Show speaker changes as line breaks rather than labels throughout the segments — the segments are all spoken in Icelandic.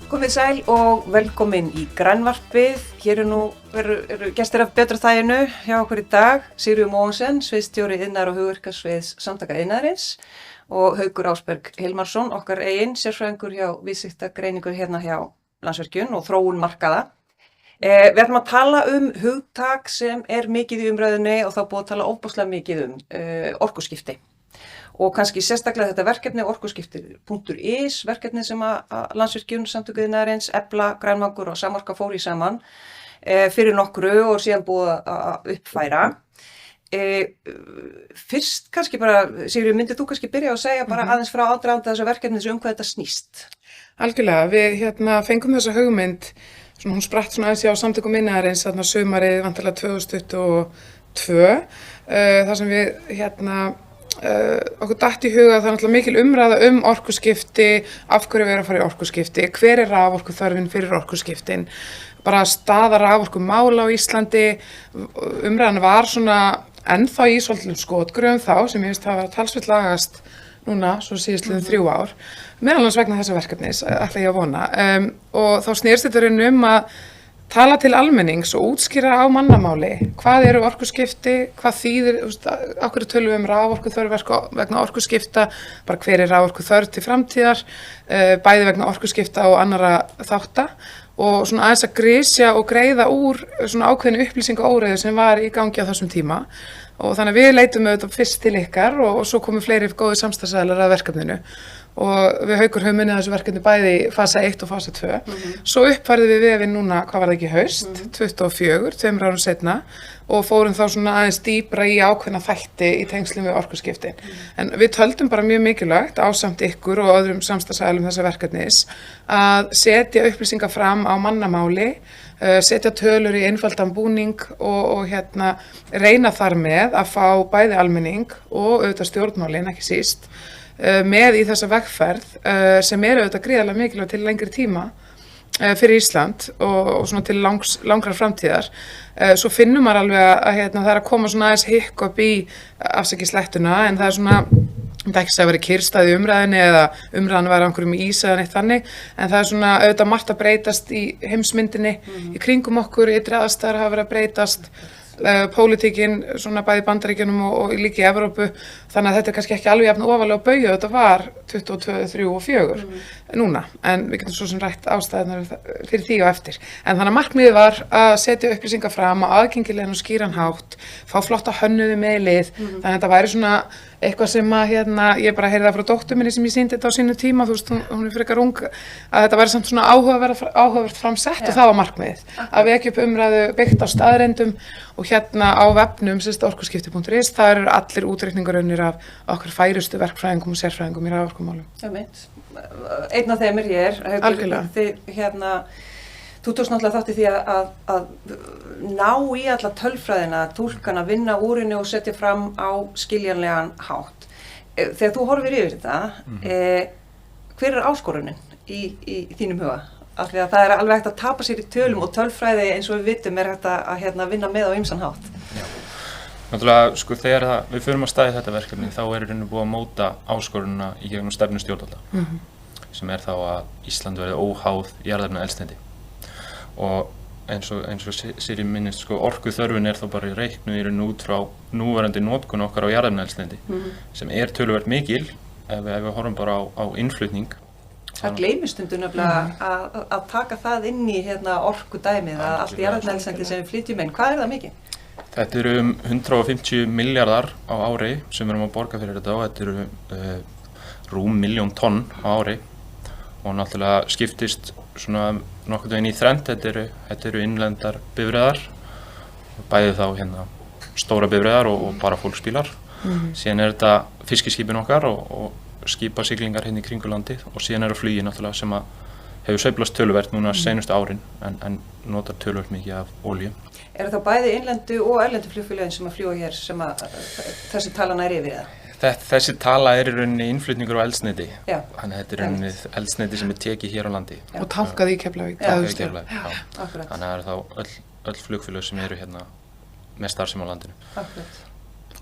Komið sæl og velkomin í Grænvarpið. Hér eru gestir af Betra þæginu hjá okkur í dag. Sigríður Mogensen, sviðsstjóri iðnaðar- og hugverkasviðs Samtaka iðnaðarins og Haukur Ásberg Hilmarsson, okkar eigin sérfræðingur hjá viðskiptagreiningu hérna hjá Landsvirkjun og þróun markaða. Við ætlum að tala hugtak sem mikið í umræðunni og þá búið að tala ofboðslega mikið orkuskipti. Og kannski sérstaklega þetta verkefni orkuskipti.is, verkefni sem að Landsvirkjun, Samtök iðnaðarins, Efla, Grænvangur og Samorka fóru í saman fyrir nokkru og síðan búið að uppfæra. Fyrst kannski bara, Sigríður, myndir þú kannski byrja að segja bara aðeins frá aðdraganda þessu verkefni hvað þetta snýst?
Algjörlega, við fengum þessa hugmynd, hún spratt svona aðeins á Samtökum iðnaðarins þarna sumarið vantarlega 2022, þar sem við okkur datt í huga að það er náttúrulega mikil umræða orkuskipti, af hverju við erum að fara í orkuskipti, hver er raforkuþörfin fyrir orkuskiptin, bara staða raforkumála á Íslandi. Umræðan var svona ennþá í svolítlum skotgröfum þá sem ég veist hafa talsvert lagast núna, svo síðastliðin 3 ár, meðal annars vegna þessa verkefnis, ætla ég að vona. Og þá snerist þetta að tala til almennings og útskýra á mannamáli hvað eru orkuskipti, hvað þýðir, af hverju tölum við raforkuþörf vegna orkuskipta, bara hver er raforkuþörf til framtíðar, bæði vegna orkuskipta og annarra þátta og svona aðeins að grisja og greiða úr svona ákveðinu upplýsingaóreiðu sem var í gangi á þessum tíma. Og þannig að við leitum auðvitað fyrst til ykkar og svo komu fleiri góði samstarfsaðilar að verkefninu. Og við Haukur höfum unnið þessu verkefni bæði í fasa 1 og fasa 2. Svo uppfærðum við vefinn núna, hvað var það ekki, haust, 24, 2 árum seinna og fórum þá svona aðeins dýpra í ákveðna þætti í tengslum við orkuskiptin. En við töldum bara mjög mikilvægt ásamt ykkur og öðrum samstarfsaðilum þessa verkefnis að setja upplýsingar fram á mannamáli, setja tölur í einfaldan búning og reyna þar með að fá bæði almenning og auðvitað stjórnmálin, ekki síst, með í þessa vegferð sem auðvitað gríðarlega mikilvægt til lengri tíma fyrir Ísland og svona til langrar framtíðar. Svo finnum maður alveg að það er að koma svona aðeins hikk upp í afsakislettuna en það er svona, það ekki að vera kyrrstæð í umræðinni eða umræðan væri á einhverjum ís eða neitt þannig, en það er svona auðvitað margt að breytast í heimsmyndinni, í kringum okkur, ytri aðstæður hafa verið að breytast, pólitíkin svona bæði í Bandaríkjunum og líka í Evrópu, þannig að þetta er kannski ekki alveg jafn ofarlega á baugju, þetta var 22, 3 og 4 núna, en við getum svo sem rætt ástæðunar fyrir því og eftir. En þannig að markmiðið var að setja upplýsingar fram á aðgengilegan og skýran hátt, fá flotta hönnuði með í lið, þannig að þetta væri svona eitthvað sem að ég bara heyrði það frá dóttur minni sem ég sýndi þetta á sínu tíma, þú veist, hún er frekar ung, að þetta væri samt svona áhugavert framsett og það var markmiðið, að vekja upp umræðu byggt á staðreyndum og á vefnum orkuskipti.is, það eru allir útreikningarunnir af okkar færustu verkfræðingum og sérfræðingum í raforkumálum.
Einn af þeim hér,
algjörlega.
Þú tókst náttúrulega þátt í því að ná í alla tölfræðina, túlkana, vinna úr henni og setja fram á skiljanlegan hátt. Þegar þú horfir yfir þetta, hver er áskorunin í þínum huga? Af því að það er alveg hægt að tapa sér í tölum og tölfræði eins og við vitum hægt að vinna með á ýmsan hátt.
Já. Náttúrulega, þegar við förum að staði þetta verkefni þá er rauninni búið að móta áskorunina í gegnum stefnu stjórnvalda, sem er þá að Ísland verði óháð jarðefnaeldsneyti. Og eins og Siri minnist, orkuþörfin er þá bara reiknuð í rauninni út frá núverandi notkun okkar á jarðefnaeldsneyti, sem er töluvert mikil ef við horfum bara á innflutning.
Það gleymist stundum nefnilega að taka það inn í orkudæmið, að allt jarðefnaeldsneyti sem við flytjum inn. Hvað er það mikið?
Þetta eru 150 milljarðar á ári sem við erum að borga fyrir þetta og þetta eru rúm 1 milljón tonn á ári og náttúrulega skiptist svona nokkurn veginn í þrennt. Þetta eru innlendar bifreiðar, bæði þá stóra bifreiðar og bara fólksbílar. Síðan er þetta fiskiskipin okkar og skipasiglingar í kringu landið og síðan eru flugi náttúrulega sem að hefur sveiflast töluvert núna seinustu árin en notar töluvert mikið af olíu.
Er það bæði innlendu og erlendu flugfélögin sem að fljúga hér sem að þessi tala nær yfir það?
Þessi tala er í rauninni innflutningur á eldsneyti.
Já.
Þannig að þetta er í rauninni eldsneyti sem er tekið hér á landi.
Já. Og tankað í Keflavík.
Tankað í Keflavík, já.
Akkurat.
Þannig að það eru þá öll flugfélög sem eru með starfsemi á landinu.
Akkurat.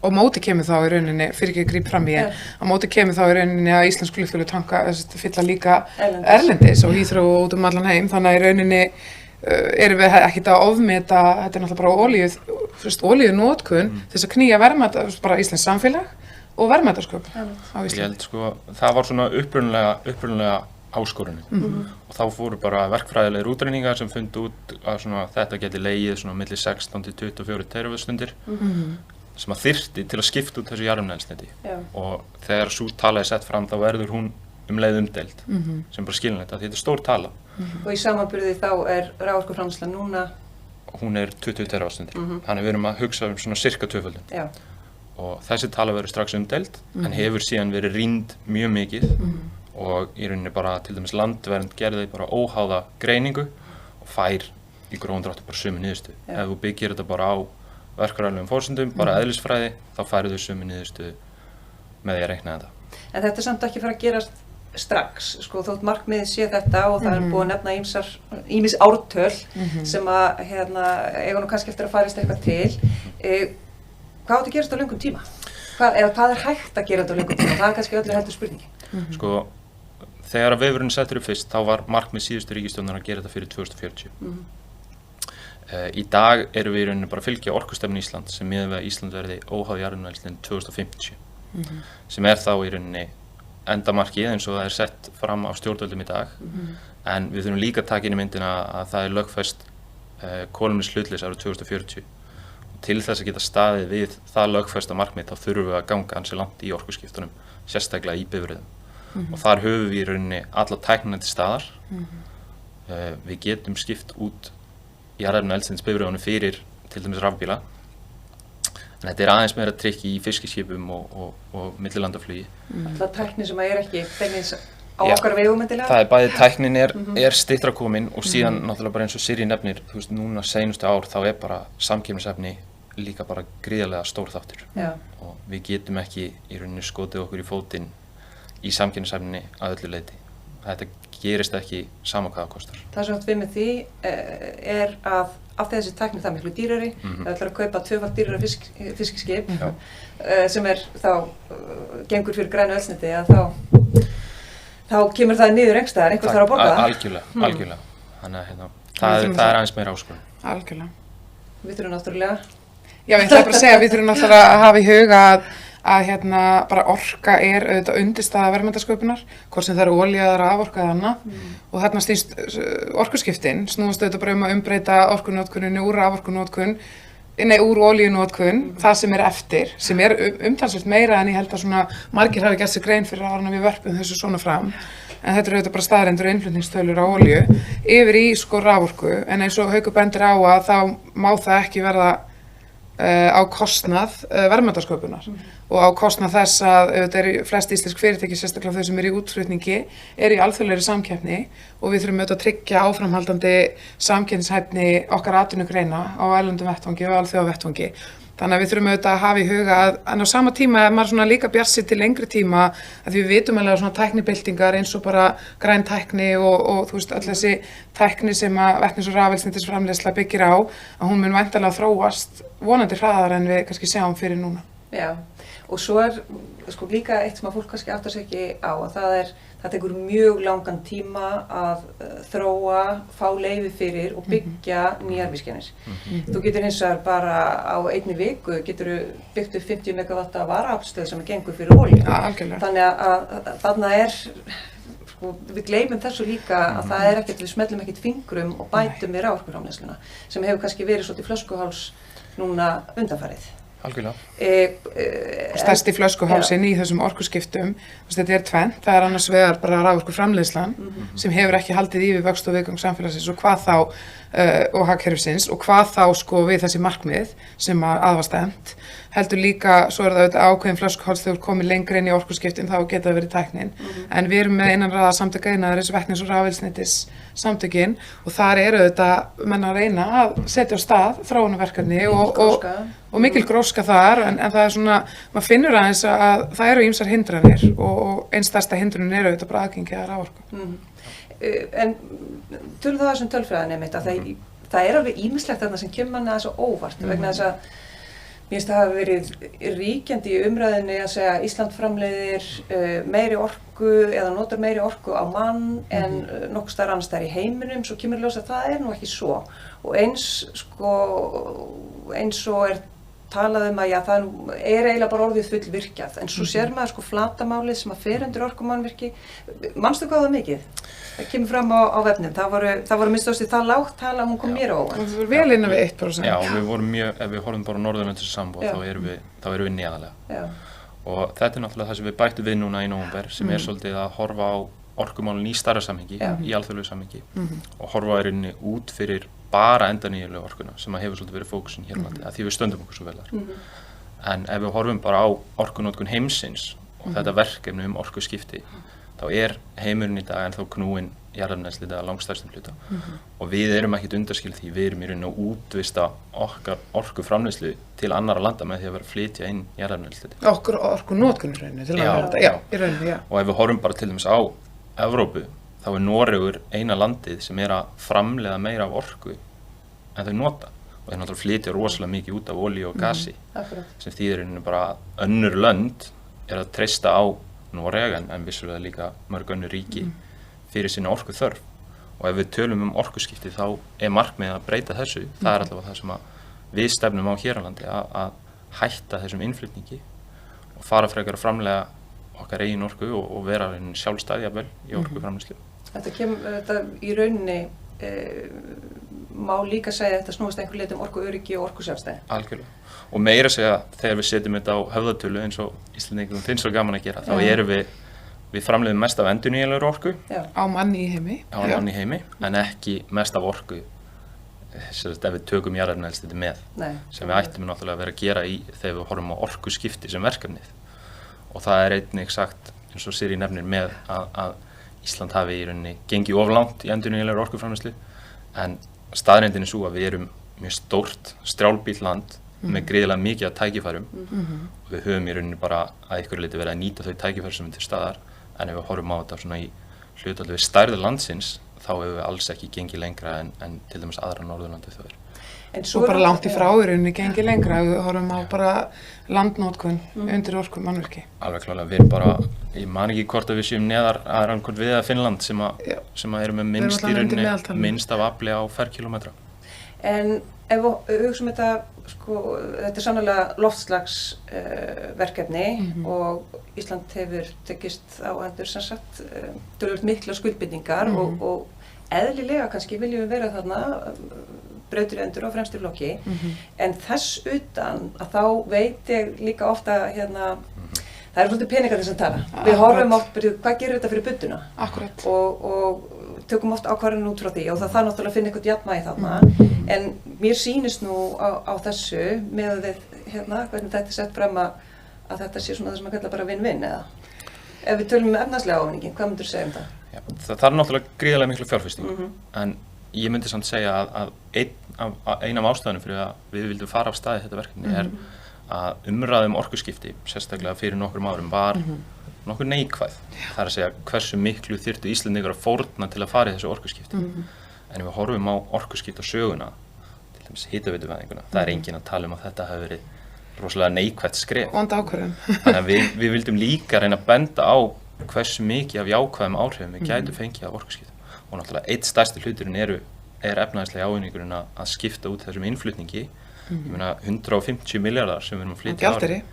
og móti kemur þá í rauninni, fyrir ekki að grípa fram í á móti kemur þá í rauninni að íslensk flugfélög fylla líka erlendis og Heathrow út allan heim, þannig að í rauninni erum við ekkert að ofmeta, þetta náttúrulega bara olíunotkun til þess að knýja verðmæta, bara íslensk samfélag og verðmætasköpun á Íslandi.
Ég held það var svona upprunalega áskorunin og þá fóru bara verkfræðilegir útreiningar sem fundu út að þetta geti legið svona milli 16 til 24 teravattstundir sem að þyrfti til að skipta út þessu jarðefnaeldsneyti og þegar sú tala sett fram þá verður hún leið umdeild sem bara skiljanlegt að þetta stór tala.
Og í samanburði þá raforkuframleiðsla núna?
Hún 20 teravattstundir, þannig við erum að hugsa svona cirka tvöföldun. Og þessi tala verður strax umdeild en hefur síðan verið rýnd mjög mikið og í rauninni bara til dæmis Landvernd gerði bara óháða greiningu og fær í grófum dráttum bara sömu niðurstöðu. Ef þú byggir þetta bara á verkfræðilegum forsendum, bara eðlisfræði, þá færðu þau sömu niðurstöðu með því að reikna þetta.
En þetta samt ekki fara að gerast strax, sko, þótt markmiðið sé þetta og það búið að nefna ýmis ártöl sem að eiga nú kannski eftir að farist eitthvað til. Hvað átti að gerast á löngum tíma? Eða hvað hægt að gera þetta á löngum tíma? Það kannski öllu heldur spurningi.
Sko, þegar að vefurinn settur upp fyrst, þá var markmið síðustu ríkisstjórnar að gera þetta fyrir 2040. Í dag erum við í rauninni bara að fylgja orkustefnu Íslands sem miðað við að Ísland verði óháð jarðefnaeldsneyti 2050 sem þá í rauninni endamarkið eins og það sett fram á stjórnvöldum í dag en við þurfum líka að taka inn í myndina að það lögfest kolefnishlutleysi árið 2040 og til þess að geta staðið við það lögfesta markmið þá þurfum við að ganga ansi langt í orkuskiptunum sérstaklega í bifreiðum og þar höfum við í rauninni alla tæknina til staðar við getum skipt út jarðefnaeldsneytisbifreiðunum fyrir til dæmis rafbíla en þetta aðeins meira trikki í fiskiskipum og millilandaflugi.
Það tækni sem ekki beinlínis á okkar vegum endilega?
Það bæði tæknin styttra komin og síðan náttúrulega bara eins og Sirrý nefnir, þú veist, núna seinustu ár þá bara samkeppnisefni líka bara gríðarlega stór þáttur og við getum ekki í rauninni skotið okkur í fótinn í samkeppnisefni að öllu leyti. Þetta gerist ekki sama hvað það kostar.
Það sem átt við með því að af þessi tækni það miklu dýrari, það ætlar að kaupa tvöfalt dýrara fiskiskip sem þá gengur fyrir grænu eldsneyti að þá kemur það niður einhvers staðar, einhvers þarf að borga það.
Algjörlega. Þannig að það aðeins meira áskorun.
Algjörlega.
Við þurfum náttúrulega.
Já, ég ætla bara að segja að við þurfum náttúrulega að hafa í huga að bara orka auðvitað undirstaða verðmætasköpunar, hvort sem það olía eða raforka eða annað og þarna snýst orkuskiptin, snúast auðvitað bara að umbreyta orkunotkuninni úr raforkunotkun, úr olíunotkun, það sem eftir, sem umtalsvert meira en ég held að margir hafi gert sér grein fyrir að við vörpum þessu svona fram, en þetta auðvitað bara staðreyndir og innflutningstölur á olíu, yfir í raforku, en eins og Haukur bendir á að þá má það ekki verða á kostnað verðmætasköpunar og á kostnað þess að flest íslensk fyrirtæki, sérstaklega þau sem í útflutningi, í alþjóðlegri samkeppni og við þurfum að tryggja áframhaldandi samkeppnishæfni okkar atvinnugreina á erlendum vettvangi og alþjóðavettvangi. Þannig að við þurfum að hafa í huga en á sama tíma maður líka bjartsýnn til lengri tíma að því við vitum alveg að tæknibyltingar eins og bara græn tækni og þú veist öll þessi tækni sem að vetnis- og rafeldsneytisframleiðsla byggir á að hún mun væntanlega þróast vonandi hraðar en við kannski sjáum fyrir núna.
Já, og svo líka eitt sem að fólk kannski áttar sig ekki á að það tekur mjög langan tíma að þróa, fá leyfi fyrir og byggja nýjar virkjanir. Þú getur hins vegar bara á einni viku byggt upp 50 megawatta varaaflsstöð sem gengur fyrir olíu.
Algjörlega.
Þannig að þarna við gleymum þessu líka að það ekkert, við smellum ekkert fingrum og bætum við raforkuframleiðsluna sem hefur kannski verið svolítið flöskuháls núna undanfarið.
Algjörlega.
Stærsti flöskuhálsinn í þessum orkuskiptum, þetta tvennt, það annars vegar bara raforkuframleiðslan sem hefur ekki haldið í við vöxt og viðgang samfélagsins og hvað þá og hagkerfisins og hvað þá við þessi markmið sem að var stefnt heldur líka, svo það ákveðin flöskuháls þegar komið lengra inn í orkuskiptin þá geta það verið tæknin en við erum með innan raða samtaka iðnaðarins vetnis- og rafeldsneytis samtökin og þar þetta menn að reyna að setja á stað þróunarverkefni og mikil gróska þar en það maður finnur aðeins að það eru ýmsar hindranir og einn stærsta hindrunin þetta bara aðgengi að raforku.
En tölum það þessum tölfræðin einmitt að það alveg ýmislegt þarna sem kemur manni aðeins á óvart vegna þess að Mér finnst það hafa verið ríkjandi í umræðinni að segja að Ísland framleiðir meiri orku eða notar meiri orku á mann en nokkuð staðar annars staðar í heiminum, svo kemur ljós að það nú ekki svo. Og eins og talað að já, það eiginlega bara orðið fullvirkjað, en svo sér maður flatamálið sem að fer undir orkumannvirki. Manstu hvað það mikið? Það kemur fram á vefnum, það voru minnst ástu það lágt tala að hún kom mér á óvart.
Það voru vel innan við 1%.
Já, við vorum mjög, ef við horfum bara á Norðurlöndin sambúð, þá erum við neðarlega.
Já.
Og þetta náttúrulega það sem við bættum við núna í nóvember, sem svolítið að horfa á orkumálin í stærra samhengi, í alþjóðlegu samhengi, og horfa í rauninni út fyrir bara endurnýjanlegu orkuna, sem að hefur svolítið verið fókusin hér á landi, að því við stöndum okkur svo vel þar. En ef við horfum bara á orkunotkun heimsins og þetta verkefni orkuskipti, þá heimurinn í dag ennþá knúinn jarðefnaeldsneyti að langstærstum hluta. Og við erum ekkert undanskilin því, við erum í rauninni að útvista okkar orkuframleiðslu til annarra landa með því að vera að flytja inn jarðefnaeldsneyti.
Orkunotkun í rauninni, til að vera þetta, í rauninni, já.
Og ef við horfum bara til dæmis á Evrópu, þá Noregur eina landið sem að framleiða meira af orku en þau nota. Og þeir náttúrulega flytja rosalega mikið út af olíu og gasi, sem þýðir í rauninni bara önnur lönd að treysta á Noreg en vissulega líka mörg önnur ríki fyrir sína orku þörf. Og ef við tölum orkuskipti þá markmiðið að breyta þessu. Það allavega það sem við stefnum á hér á landi, að hætta þessum innflutningi og fara frekar að framleiða okkar eigin orku og vera sjálfstæð jafnvel í orkuframleiðslu.
Þetta í rauninni má líka segja að þetta snúist einhver leyti orkuöryggi og orkusjálfstæði.
Algjörlega. Og meira segja þegar við setjum þetta á höfðatölu eins og Íslendingum finnst svo gaman að gera, þá erum við framleiðum mest af endurnýjanlegri orku
á manni í heimi.
Manni í heimi, en ekki mest af orku ef við tökum jarðefnaeldsneyti með. Sem við ættum náttúrulega að vera að gera þegar við horfum á orkuskipti sem verkefnið. Og það einnig sagt, eins og Sirrý nefnir, með að Ísland hafi í rauninni gengið of langt í endurnýjanlegri orkuframleiðslu, en staðreyndin er svo að við erum mjög stórt strjálbýlt land með gríðarlega mikið af tækifærum og við höfum í rauninni bara að einhverju leyti verið að nýta þau tækifæri sem til staðar, en ef við horfum á þetta svona í hlutfalli við stærð landsins, þá hefur við alls ekki gengið lengra en til dæmis aðra Norðurlandi þjóðir.
Og bara langt í frá í rauninni gengið lengra, við horfum á bara landnotkun undir orkumannvirki.
Alveg klárlega, við erum bara, ég man ekki hvort að við séum neðar að rannkvæmt við að Finnland sem eru með minnst af afli á ferkilometra.
En ef við hugsaum þetta, þetta sannarlega loftslagsverkefni og Ísland hefur tekist á hendur sem sagt töluvert miklar skuldbindingar og eðlilega kannski viljum við vera þarna brautriðendur á fremstu flokki, en þess utan að þá veit ég líka ofta það svolítið peningarnir sem tala. Við horfum oft, hvað gerir þetta fyrir budduna?
Akkurat.
Og tökum oft ákvarðanir út frá því og það náttúrulega að finna eitthvað jafnvægi þarna, en mér sýnist nú á þessu með hvernig þetta sett fram að þetta sé svona það sem að kalla bara vinn-vinn, eða ef við tölum efnahagslega ávinningin, hvað myndirðu segja það?
Já, það náttúrulega gríðarlega miklu fjárfesting, en ég myndi samt segja að ein af ástæðunum fyrir að við vildum fara af stað í þetta verkefni að umræða orkuskipti, sérstaklega fyrir nokkrum árum, var nokkuð neikvæð. Það að segja hversu miklu þyrftu Íslendingar að fórna til að fara í þessu orkuskipti. En ef við horfum á orkuskipti og söguna, til dæmis hitaveituvæðinguna, það enginn að tala um að þetta hafi verið rosalega neikvætt skref.
Vond ákvörðun.
Þannig að við vildum líka reyna að benda á hversu mikið af jákvæðum áhrifum við gætum fengið af orkuskipti. Og náttúrulega einn stærsti hluturinn er efnahagslega ávinningurinn að skipta út þessum innflutningi. Ég meina 150 milljarðar sem við erum að flytja á ári.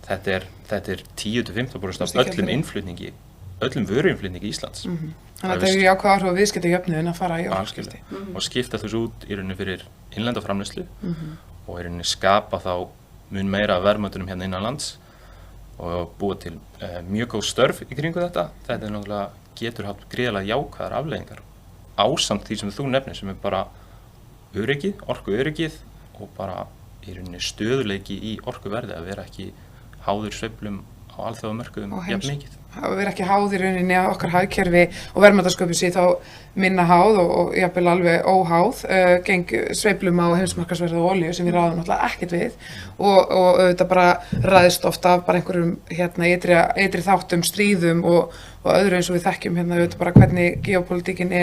Þetta er 10–15% af öllum innflutningi, öllum vöruinnflutningi Íslands.
Þannig að það er jákvæð áhrif á viðskiptajöfnuðinn að fara í orkuskipti.
Og skipta þessu út í rauninni fyrir innlenda framleiðslu og í rauninni skapa þá mun meira verðmætunum hérna innan lands og búa til mjög góð störf í kringu þetta. Þetta náttúrulega getur haft gríðarlega jákvæðar afleiðingar ásamt því sem þú nefnir, sem bara öryggið, orkuöryggið og bara í rauninni stöðuleiki í orkuverði, að vera ekki háður sveiflum á alþjóðamörkuðum jafn mikið.
vera ekki háð í rauninni að okkar hagkerfi og verðmætasköpun sé þá minna háð og jafnvel alveg óháð, geng sveiflum á heimsmarkaðsverði og olíu sem við ráðum náttúrulega ekkert við og auðvitað bara ræðist ofta af bara einhverjum eitri þáttum, stríðum og öðru eins og við þekkjum auðvitað bara hvernig geopolítikin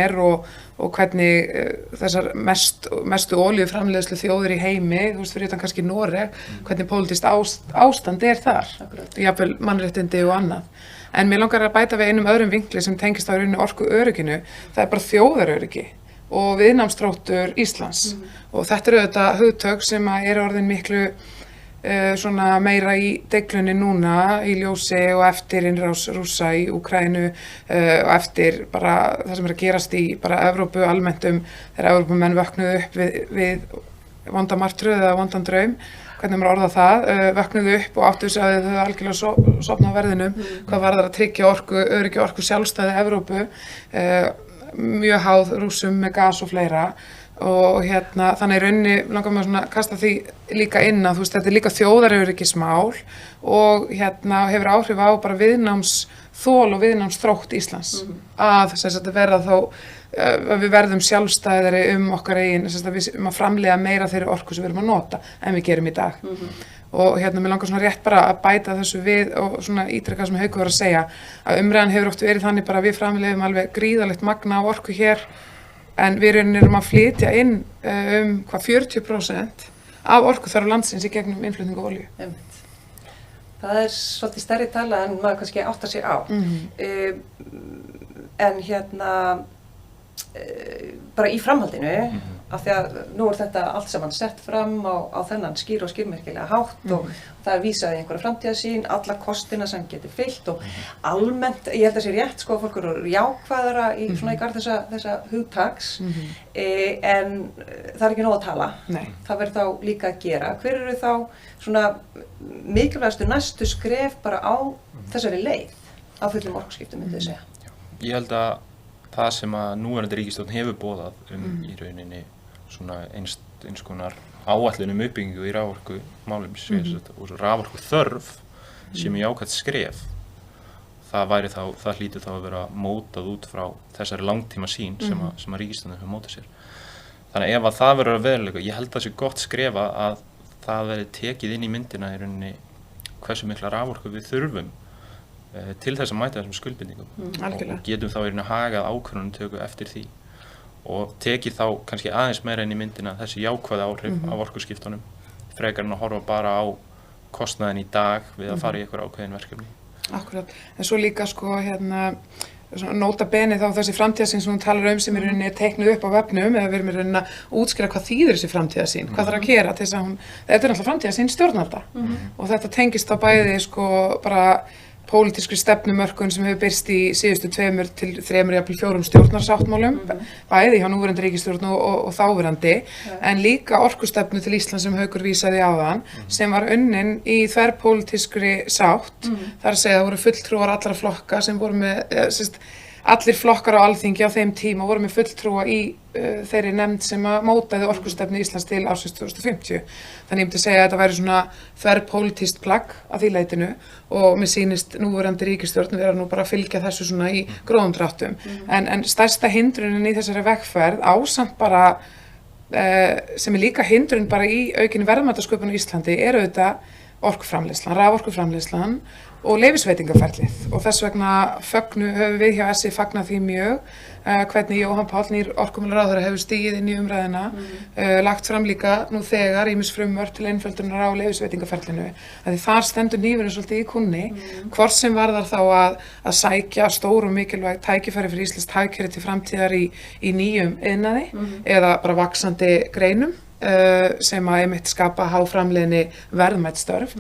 og hvernig þessar mestu olíuframleiðslu þjóðir í heimi, þú veist fyrir utan kannski Noreg, hvernig pólitískt ástand þar, jafnvel mannréttindi og annað. En mér langar að bæta við einum öðrum vinkli sem tengist á rauninni orkuörygginu, það bara þjóðaröryggi og viðnámsþróttur Íslands. Og þetta auðvitað hugtök sem orðin miklu svona meira í deiglunni núna í ljósi og eftir innrás Rússa í Úkraínu og eftir bara það sem að gerast í bara Evrópu almennt þegar Evrópumenn vöknuðu upp við vonda martröð eða vondan draum, hvernig maður orða það, vöknuðu upp og áttu sig að þau algjörlega sofna á verðinum, hvað var það að tryggja öryggi orku sjálfstæði Evrópu, mjög háð Rússum með gas og fleira og þannig í rauninni langar maður svona að kasta því líka inn að þú veist þetta líka þjóðaröryggismál og hefur áhrif á bara viðnámsþol og viðnámsþrótt Íslands að verða þá að við verðum sjálfstæðari okkar eigin, að framleiða meira þeirri orku sem við erum að nota en við gerum í dag. Og mér langar svona rétt bara að bæta þessu við og svona ítreka sem Haukur var að segja að umræðan hefur oft verið þannig bara að við framleiðum alveg gríðarlegt magna af orku hér en við erum að flytja inn 40% af orkuþörf landsins í gegnum innflutningu á olíu.
Það svolítið stærri tala en maður kannski áttar sig á. En bara í framhaldinu, af því að nú þetta allt saman sett fram á þennan skýr og skýrmerkilega hátt og það vísað í einhverja framtíðarsýn, alla kostina sem getur fyllt og almennt, ég held að sé rétt að fólk eru jákvæðara í svona í garð þessa hugtaks, en það ekki nóg að tala.
Nei.
Það verður þá líka að gera. Hver eru þá svona mikilvægastu næstu skref bara á þessari leið á fullum orkuskiptum, myndi ég segja?
Ég held að það sem að núverandi ríkisstjórn hefur boðað í rauninni svona eins konar áætlun uppbyggingu í raforkumálum og raforku þörf sem er jákvætt skref. Það hlýtur þá að vera mótað út frá þessari langtíma sýn sem að ríkisstjórnin hefur mótað sér. Þannig ef að það verður að veruleika, ég held að það sé gott skrefa að það verði tekið inn í myndina í rauninni hversu mikla raforku við þurfum til þess að mæta þessum skuldbindingum og getum þá í rauninni hagað ákvörðunartöku eftir því og tekið þá kannski aðeins meira inn í myndina þessi jákvæða áhrif af orkuskiptunum frekar en að horfa bara á kostnaðinn í dag við að fara í einhver ákveðin verkefni.
Akkurat, en svo líka nota bene þá þessi framtíðarsýn sem hún talar sem í rauninni teiknuð upp á vefnum eða við erum í rauninni að útskýra hvað þýðir þessi framtíðarsýn, hvað þarf að gera til þess að þetta er náttúrulega framtíðarsýn stjórnvalda og þetta tengist á bæði bara pólitískri stefnumörkun sem hefur birst í síðustu 2 til 3 jafnvel 4 stjórnarsáttmálum, bæði hjá núverandi ríkisstjórn og þáverandi, en líka orkustefnu til Íslands sem Haukur vísaði áðan, sem var unnin í þverpólitískri sátt, þar að segja það voru fulltrúar allra flokka sem voru með, allir flokkar á Alþingi á þeim tíma voru með fulltrúa í þeirri nefnd sem mótaði orkustefnu Íslands til ársins 2050. Þannig ég myndi segja að þetta væri svona þverpólitískt plagg að því leitinu og mér sýnist núverandi ríkisstjórn vera nú bara að fylgja þessu svona í grófum dráttum. En stærsta hindrunin í þessari vegferð ásamt bara sem líka hindrun bara í aukinni verðmætasköpun á Íslandi auðvitað orkuframleiðslan, raforkuframleiðslan og leyfisveitingaferlið og þess vegna höfum við hjá SÍ fagnað því mjög hvernig Jóhann Páll nýr orkumálaráðherra hefur stigið inn í umræðina, lagt fram líka nú þegar ýmis frumvörp til einföldunar á leyfisveitingaferlinu. Því þar stendur hnífurinn svolítið í kúnni, hvort sem varðar þá að sækja stór og mikilvæg tækifæri fyrir íslenskt hagkerfi til framtíðar í nýjum iðnaði eða bara vaxandi greinum sem að einmitt skapa háframleiðni verðmæt störf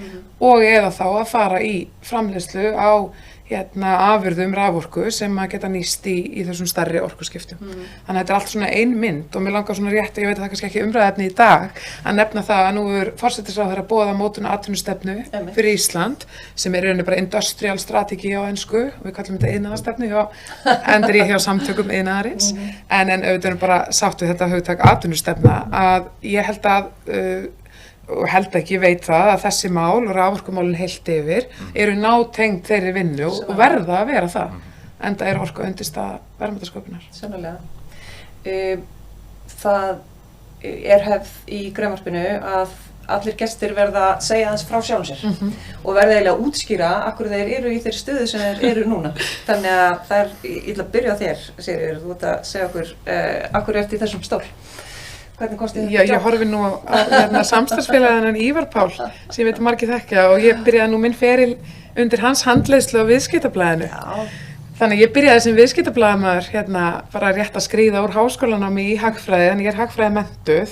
og eða þá að fara í framleiðslu á afurðum raforku sem að geta nýst í þessum stærri orkuskiptum. Þannig að þetta er allt svona ein mynd og mér langar svona rétt, ég veit að það er kannski ekki umræðuefni í dag, að nefna það að nú er forsætisráðherra boðað mótun atvinnustefnu fyrir Ísland sem er rauninni bara industrial strategy á ensku, við kallum þetta iðnaðarstefnu hjá samtökum iðnaðarins, en auðvitað erum bara sátt við þetta hugtak atvinnustefna að ég held að og held ekki, ég veit það að þessi mál og raforkumálin heilt yfir eru nátengd þeirri vinnu og verða að vera það. Enda orka undirstaða verðmætasköpunar.
Sannarlega. Það hefð í grænvarpinu að allir gestir verða að segja aðeins frá sjálfum sér og verða eiginlega að útskýra akkur þeir eru í þeirri stöðu sem þeir eru núna. Þannig að það ég ætla að byrja á þér, Sigríður, þú ert að segja okkur akkur ert í þessum stól. Hvernig komst þið
þetta? Ég horfi nú á samstarfsfélaginn Ívar Pál sem ég veit margir þekkja og ég byrjaði nú minn feril undir hans handleiðslu á Viðskiptablaðinu. Þannig ég byrjaði sem viðskiptablaðamaður bara rétt að skríða úr háskólanámi í hagfræði, þannig ég er hagfræði menntuð.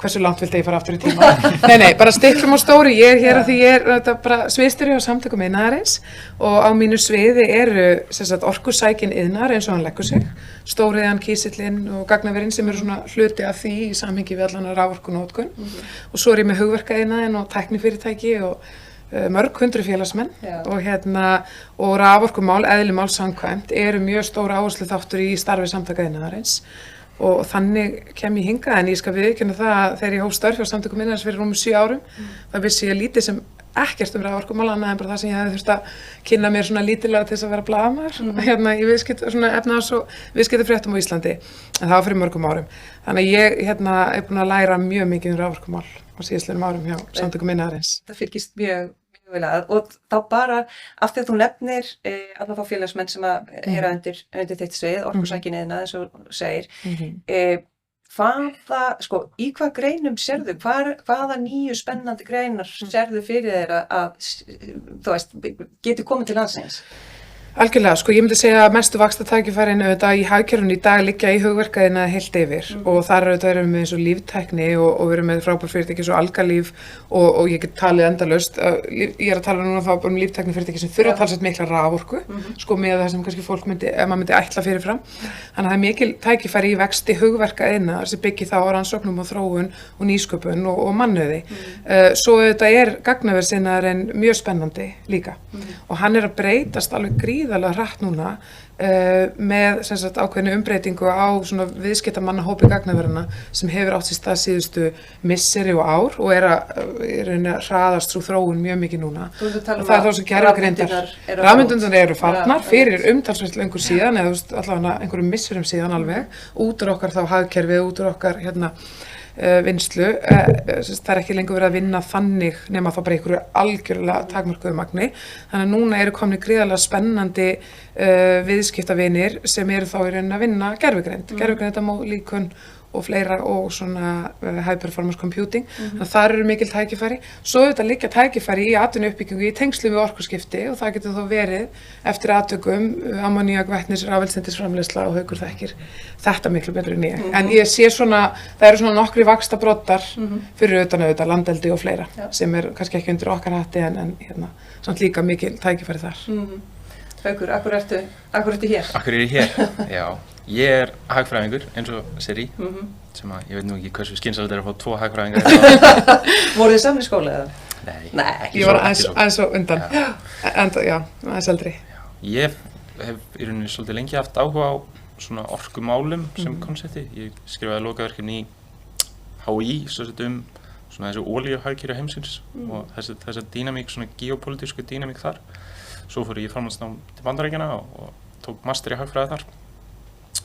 Hversu langt vildi ég fara aftur í tíma? Nei, bara stiklum á stóri, ég er hér að því ég er bara sviðsstjóri á Samtökum iðnaðarins og á mínu sviði eru orkusækin iðnaðar eins og hann leggur sig, stóriðan, kísillinn og gagnaverinn sem eru svona hluti af því í samhengi við allan raforkunótkun og svo er ég með hugverkaiðnaðinn og tæknifyrirtæki og mörg hundru félagsmenn og raforkumál, eðlimál samkvæmt eru mjög stór áherslu þáttur í starfi Samtaka iðnaðarins og þannig kem ég hingað en ég skal viðurkenna það að þegar ég hóf störf hjá Samtökum iðnaðarins fyrir rúmum 7 árum það vissi ég lítið sem ekkert raforkumál annað en bara það sem ég hefði þurft að kynna mér svona lítilega til þess að vera blaðamaður í efnahags- og viðskiptafréttum á Íslandi en það var fyrir mörgum árum. Þannig að ég er búin að læra mjög mikið raforkumál á síðastliðnum árum hjá Samtökum iðnaðarins.
Það fylgist mjög vel að og þá bara af því að þú nefnir alla þá félagsmenn sem að heyra undir þitt svið, orkusækin iðnað eins og segir. Í hvað greinum sérðu, hvaða nýju spennandi greinar sérðu fyrir þeir að þú veist, geti komið til landsins?
Algjörlega, ég myndi segja að mestu vaxtartækifærin auðvitað í hagkerfinu í dag liggja í hugverkaiðnaði heilt yfir og þar erum við eins og líftækni og við erum með frábær fyrirtæki eins og Algalíf og ég get talið endalaust. Ég er að tala núna þá um líftækni fyrirtæki sem þurfa talsvert mikla raforku, með það sem kannski fólk maður myndi ætla fyrirfram. Þannig að það er mikil tækifæri í vexti hugverkaiðnaðar sem byggir þá á rannsóknum og þróun og nýsköpun og mannauði. Svo auðvitað gagnaversiðnaðurinn mjög spennandi líka og hann er að breytast alveg gríðarlega hratt núna með ákveðinu umbreytingu á svona viðskiptamannahópi gagnaverina sem hefur átt sér stað síðustu misseri og ár og er að hraðast svo þróun mjög mikið núna. Og það er þá sem gervigreindar. Rafmyndirnar eru farnar fyrir umtalsvert lengur síðan eða allavega einhverjum misserum síðan alveg út úr okkar þá hagkerfi, út úr okkar vinslu, það er ekki lengur verið að vinna þannig nema þá bara einhverju algjörlega takmörkuðu magni, þannig að núna eru komni gríðarlega spennandi viðskiptavinir sem eru þá í rauninni að vinna gervigreindamálíkun og fleira og svona high performance computing, þannig að það eru mikil tækifæri. Svo auðvitað liggja tækifæri í atvinnuuppbyggingu í tengslum við orkuskipti og það getur þá verið eftir atvikum ammoníak, vetnis, rafeldsneytisframleiðsla og Haukur þekkir þetta miklu betur en ég. En ég sé svona, það eru svona nokkri vaxtabroddar fyrir auðvitað landeldi og fleira sem er kannski ekki undir okkar hatti en samt líka mikil tækifæri þar.
Haukur, akkur ertu hér?
Akkur er ég hér, já. Ég er hagfræðingur eins og Sirrí, sem að ég veit nú ekki hversu skynsamlegt er að fá 2 hagfræðingar.
Voruð þið saman í skóla eða?
Nei,
ég var aðeins og undan, aðeins eldri.
Ég hef í rauninni svolítið lengi haft áhuga á svona orkumálum sem konsepti. Ég skrifaði lokaverkefni í HÍ svona þessu olíuhagkerfi heimsins og þessa dýnamík, svona geopolítísku dýnamík þar. Svo fór ég í framhaldsnám til Bandaríkjanna og tók master í hagfræði þar.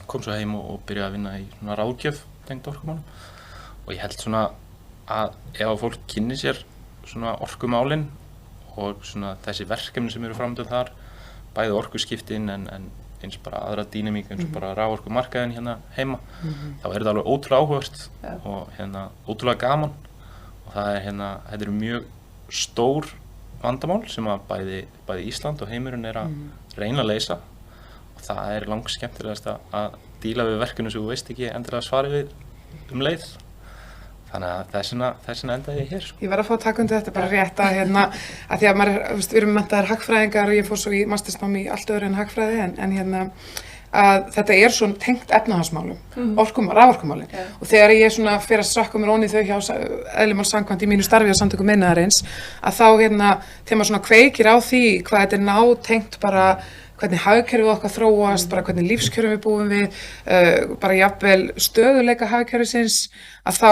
Kom svo heim og byrjaði að vinna í svona ráðgjöf tengd orkumálum og ég held svona að ef fólk kynni sér svona orkumálin og svona þessi verkefni sem eru framöndan þar, bæði orkuskiptin en eins bara aðra dýnamík eins og bara raforkumarkaðin hérna heima, þá er þetta alveg ótrúlega áhugavert og ótrúlega gaman og það er þetta eru mjög stór vandamál sem að bæði Ísland og heimurinn er að reyna að leysa. Það er langskemmtilegast að díla við verkefni sem þú veist ekki endilega svarið við leið. Þannig að þessina endaði ég hér.
Ég var að fá að taka undir þetta bara rétt að því að við erum menntaðir hagfræðingar og ég fór svo í mastersnám í allt öðru en hagfræði en að þetta er svona tengt efnahagsmálum, raforkumálin. Og þegar ég svona fer að strakka mér ofan í þau hjá eðlimál samkvæmt í mínu starfi á Samtökum iðnaðarins, að þá þegar maður svona kveikir á því hvað þetta er nátengt bara hvernig hagkerfið okkar þróast, bara hvernig lífskjörum við búum við, bara jafnvel stöðuleika hagkerfisins, að þá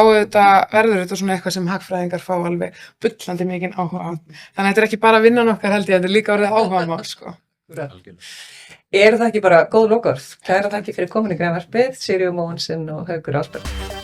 verður þetta svona eitthvað sem hagfræðingar fá alveg bullandi mikinn áhuga á. Þannig að þetta ekki bara vinnan okkar held ég, þetta líka orðið áhugamál, sko.
Er það ekki bara góð lokaorð? Kæra þakki fyrir komin í Grænvarpið, Sigríður Mogensen og Haukur Ásberg.